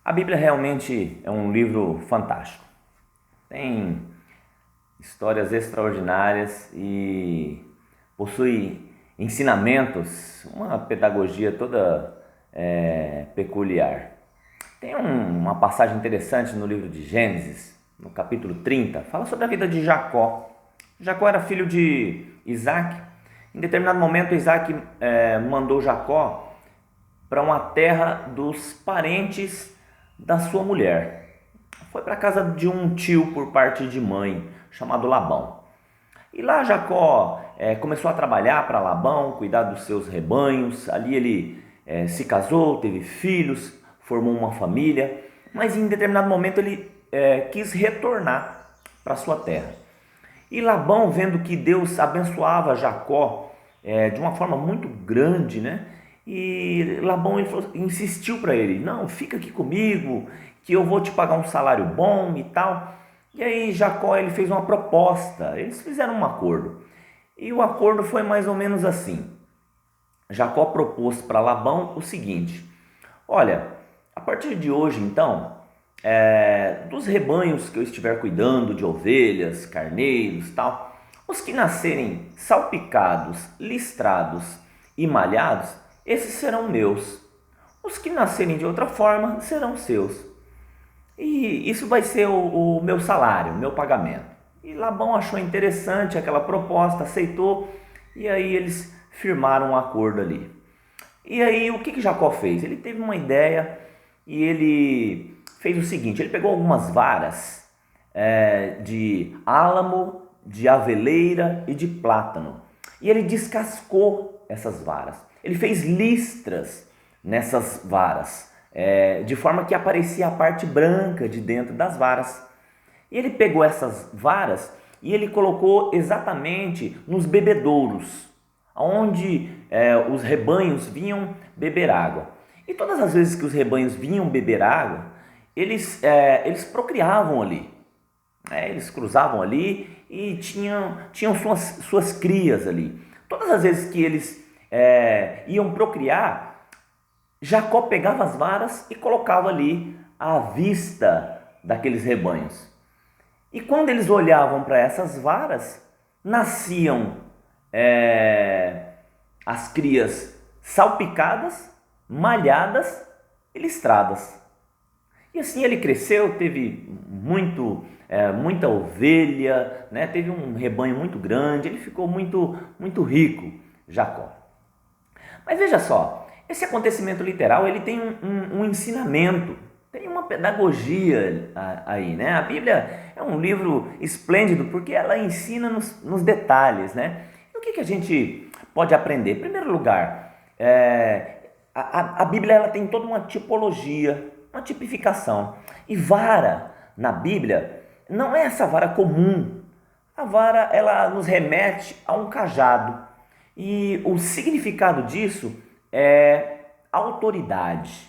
A Bíblia realmente é um livro fantástico. Tem histórias extraordinárias e possui ensinamentos, uma pedagogia toda peculiar. Tem uma passagem interessante no livro de Gênesis, no capítulo 30, fala sobre a vida de Jacó. Jacó era filho de Isaac. Em determinado momento, Isaac mandou Jacó para uma terra dos parentes da sua mulher. Foi para a casa de um tio por parte de mãe, chamado Labão. E lá Jacó começou a trabalhar para Labão, cuidar dos seus rebanhos. Ali ele se casou, teve filhos, formou uma família. Mas em determinado momento ele quis retornar para sua terra. E Labão, vendo que Deus abençoava Jacó de uma forma muito grande, né? E Labão insistiu para ele: não, fica aqui comigo, que eu vou te pagar um salário bom e tal. E aí Jacó ele fez uma proposta, eles fizeram um acordo. E o acordo foi mais ou menos assim. Jacó propôs para Labão o seguinte: olha, a partir de hoje então, dos rebanhos que eu estiver cuidando, de ovelhas, carneiros, tal, os que nascerem salpicados, listrados e malhados, esses serão meus. Os que nascerem de outra forma serão seus. E isso vai ser o meu salário, o meu pagamento. E Labão achou interessante aquela proposta, aceitou, e aí eles firmaram um acordo ali. E aí o que Jacó fez? Ele teve uma ideia e ele fez o seguinte: ele pegou algumas varas de álamo, de aveleira e de plátano, e ele descascou essas varas. Ele fez listras nessas varas, de forma que aparecia a parte branca de dentro das varas. E ele pegou essas varas e ele colocou exatamente nos bebedouros, onde os rebanhos vinham beber água. E todas as vezes que os rebanhos vinham beber água, eles procriavam ali. Eles cruzavam ali e tinham suas crias ali. Todas as vezes que eles iam procriar, Jacó pegava as varas e colocava ali à vista daqueles rebanhos. E quando eles olhavam para essas varas, nasciam as crias salpicadas, malhadas e listradas. E assim ele cresceu, teve muita ovelha, né? Teve um rebanho muito grande, ele ficou muito rico, Jacó. Mas veja só, esse acontecimento literal ele tem um ensinamento, tem uma pedagogia aí, né? A Bíblia é um livro esplêndido porque ela ensina nos detalhes, né? E o que a gente pode aprender? Em primeiro lugar, a Bíblia ela tem toda uma tipologia, uma tipificação. E vara na Bíblia não é essa vara comum. A vara ela nos remete a um cajado. E o significado disso é autoridade.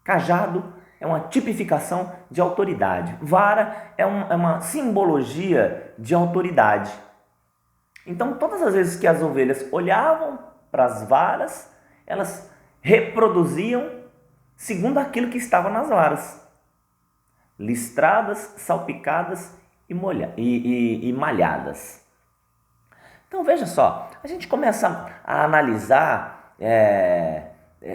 Cajado é uma tipificação de autoridade. Vara é uma simbologia de autoridade. Então, todas as vezes que as ovelhas olhavam para as varas, elas reproduziam segundo aquilo que estava nas varas: listradas, salpicadas e malhadas. Então veja só, a gente começa a analisar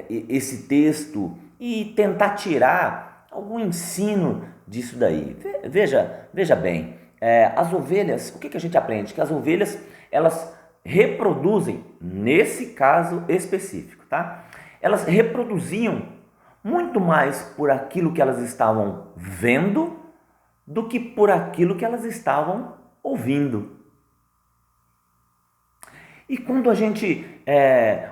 esse texto e tentar tirar algum ensino disso daí. Veja bem, as ovelhas, o que a gente aprende? Que as ovelhas elas reproduzem, nesse caso específico, tá? Elas reproduziam muito mais por aquilo que elas estavam vendo do que por aquilo que elas estavam ouvindo. E quando a gente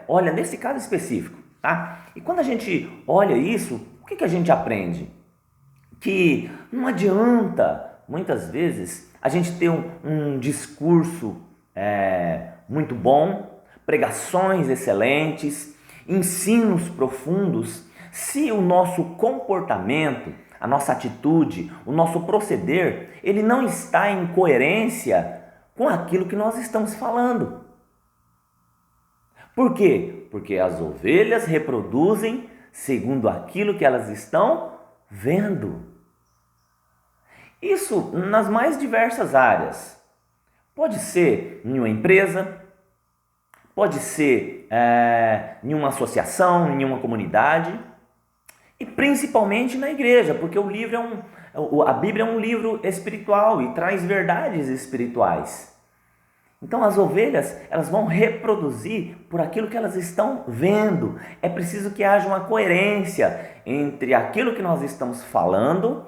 olha nesse caso específico, tá? E quando a gente olha isso, o que a gente aprende? Que não adianta, muitas vezes, a gente ter um discurso muito bom, pregações excelentes, ensinos profundos, se o nosso comportamento, a nossa atitude, o nosso proceder, ele não está em coerência com aquilo que nós estamos falando. Por quê? Porque as ovelhas reproduzem segundo aquilo que elas estão vendo. Isso nas mais diversas áreas. Pode ser em uma empresa, pode ser em uma associação, em uma comunidade e principalmente na igreja, porque a Bíblia é um livro espiritual e traz verdades espirituais. Então as ovelhas, elas vão reproduzir por aquilo que elas estão vendo. É preciso que haja uma coerência entre aquilo que nós estamos falando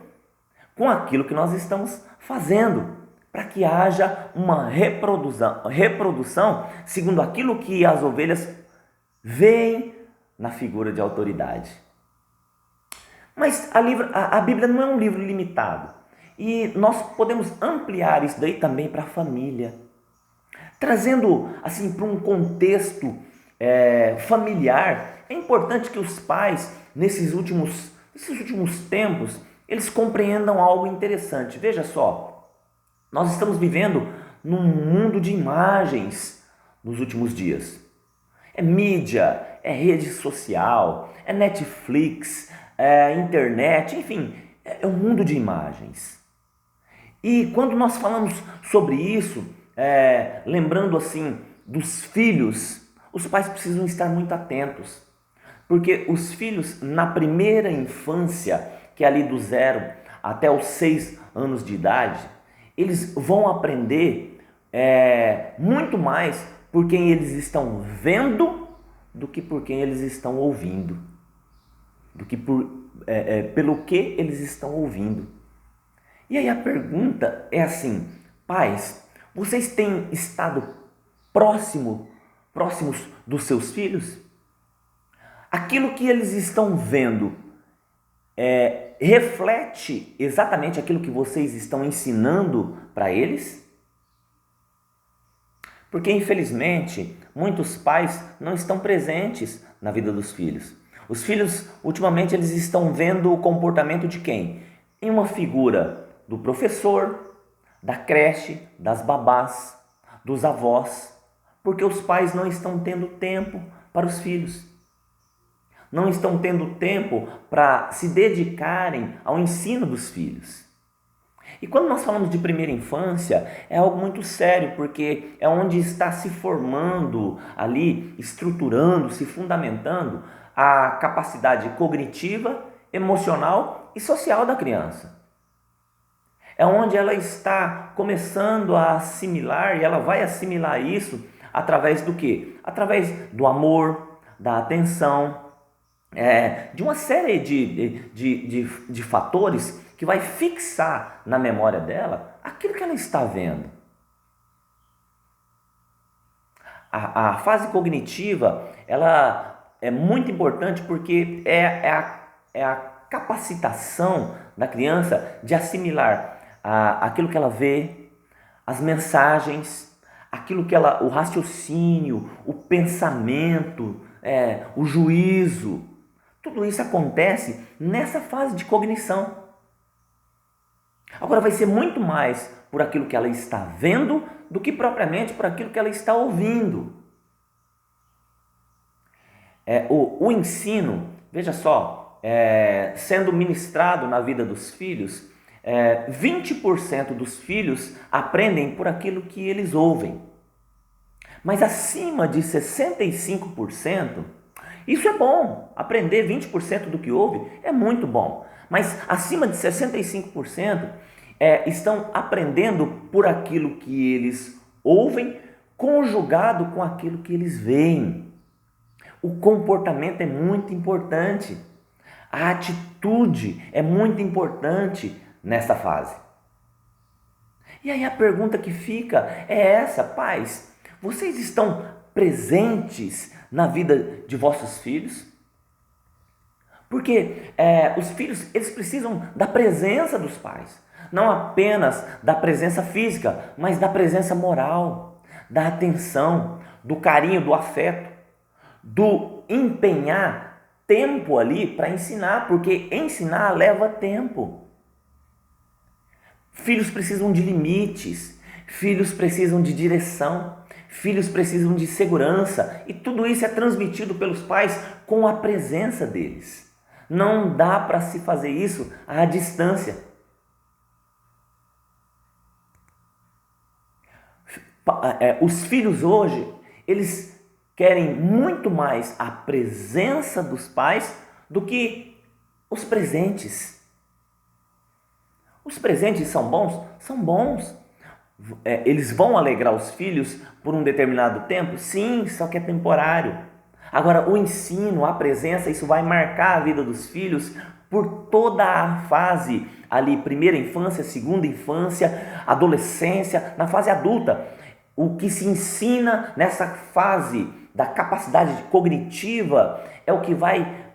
com aquilo que nós estamos fazendo, para que haja uma reprodução segundo aquilo que as ovelhas veem na figura de autoridade. Mas a Bíblia não é um livro limitado. E nós podemos ampliar isso daí também para a família. Trazendo assim para um contexto familiar, é importante que os pais, nesses últimos tempos, eles compreendam algo interessante. Veja só, nós estamos vivendo num mundo de imagens nos últimos dias. É mídia, é rede social, é Netflix, é internet, enfim, é um mundo de imagens. E quando nós falamos sobre isso, lembrando assim dos filhos, os pais precisam estar muito atentos, porque os filhos na primeira infância, que é ali do 0 até os 6 anos de idade, eles vão aprender muito mais por quem eles estão vendo do que por quem eles estão ouvindo, do que pelo que eles estão ouvindo. E aí a pergunta é assim: pais, vocês têm estado próximos dos seus filhos? Aquilo que eles estão vendo reflete exatamente aquilo que vocês estão ensinando para eles? Porque, infelizmente, muitos pais não estão presentes na vida dos filhos. Os filhos, ultimamente, eles estão vendo o comportamento de quem? Em uma figura do professor, da creche, das babás, dos avós, porque os pais não estão tendo tempo para os filhos. Não estão tendo tempo para se dedicarem ao ensino dos filhos. E quando nós falamos de primeira infância, é algo muito sério, porque é onde está se formando ali, estruturando, se fundamentando a capacidade cognitiva, emocional e social da criança. É onde ela está começando a assimilar, e ela vai assimilar isso através do quê? Através do amor, da atenção, de uma série de fatores que vai fixar na memória dela aquilo que ela está vendo. A fase cognitiva, ela é muito importante porque é a capacitação da criança de assimilar aquilo que ela vê, as mensagens, o raciocínio, o pensamento, o juízo. Tudo isso acontece nessa fase de cognição. Agora vai ser muito mais por aquilo que ela está vendo do que propriamente por aquilo que ela está ouvindo. O ensino, veja só, sendo ministrado na vida dos filhos, 20% dos filhos aprendem por aquilo que eles ouvem. Mas acima de 65%, isso é bom. Aprender 20% do que ouve é muito bom. Mas acima de 65% estão aprendendo por aquilo que eles ouvem, conjugado com aquilo que eles veem. O comportamento é muito importante. A atitude é muito importante nessa fase. E aí a pergunta que fica é essa: pais, vocês estão presentes na vida de vossos filhos? Porque os filhos, eles precisam da presença dos pais, não apenas da presença física, mas da presença moral, da atenção, do carinho, do afeto, do empenhar tempo ali para ensinar, porque ensinar leva tempo. Filhos precisam de limites, filhos precisam de direção, Filhos precisam de segurança e tudo isso é transmitido pelos pais com a presença deles. Não dá para se fazer isso à distância. Os filhos hoje, eles querem muito mais a presença dos pais do que os presentes. Os presentes são bons? São bons. Eles vão alegrar os filhos por um determinado tempo? Sim, só que é temporário. Agora, o ensino, a presença, isso vai marcar a vida dos filhos por toda a fase ali, primeira infância, segunda infância, adolescência, na fase adulta. O que se ensina nessa fase da capacidade cognitiva é o que vai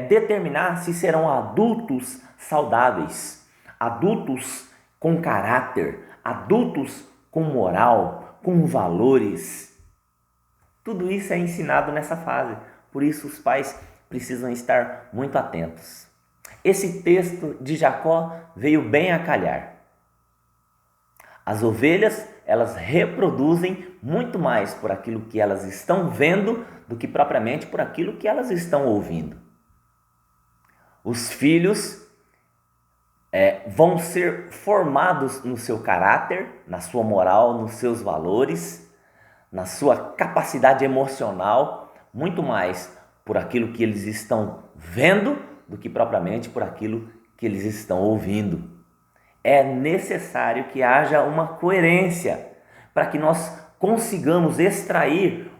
determinar se serão adultos saudáveis, adultos com caráter, adultos com moral, com valores. Tudo isso é ensinado nessa fase, por isso os pais precisam estar muito atentos. Esse texto de Jacó veio bem a calhar. As ovelhas, elas reproduzem muito mais por aquilo que elas estão vendo do que propriamente por aquilo que elas estão ouvindo. Os filhos vão ser formados no seu caráter, na sua moral, nos seus valores, na sua capacidade emocional, muito mais por aquilo que eles estão vendo do que propriamente por aquilo que eles estão ouvindo. É necessário que haja uma coerência para que nós consigamos extrair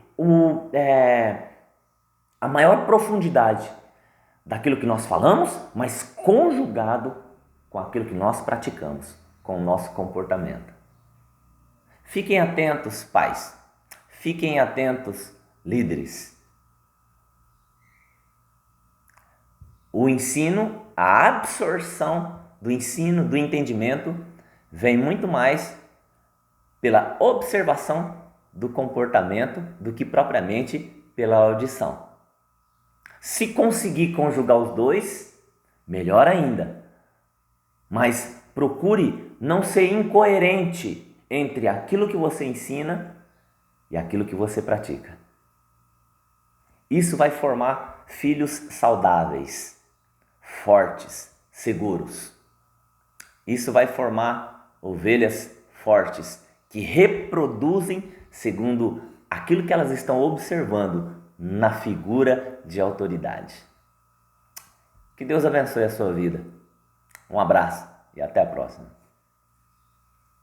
a maior profundidade daquilo que nós falamos, mas conjugado com aquilo que nós praticamos, com o nosso comportamento. Fiquem atentos, pais. Fiquem atentos, líderes. O ensino, a absorção do ensino, do entendimento, vem muito mais pela observação do comportamento do que propriamente pela audição. Se conseguir conjugar os dois, melhor ainda. Mas procure não ser incoerente entre aquilo que você ensina e aquilo que você pratica. Isso vai formar filhos saudáveis, fortes, seguros. Isso vai formar ovelhas fortes que reproduzem segundo aquilo que elas estão observando na figura de autoridade. Que Deus abençoe a sua vida. Um abraço e até a próxima.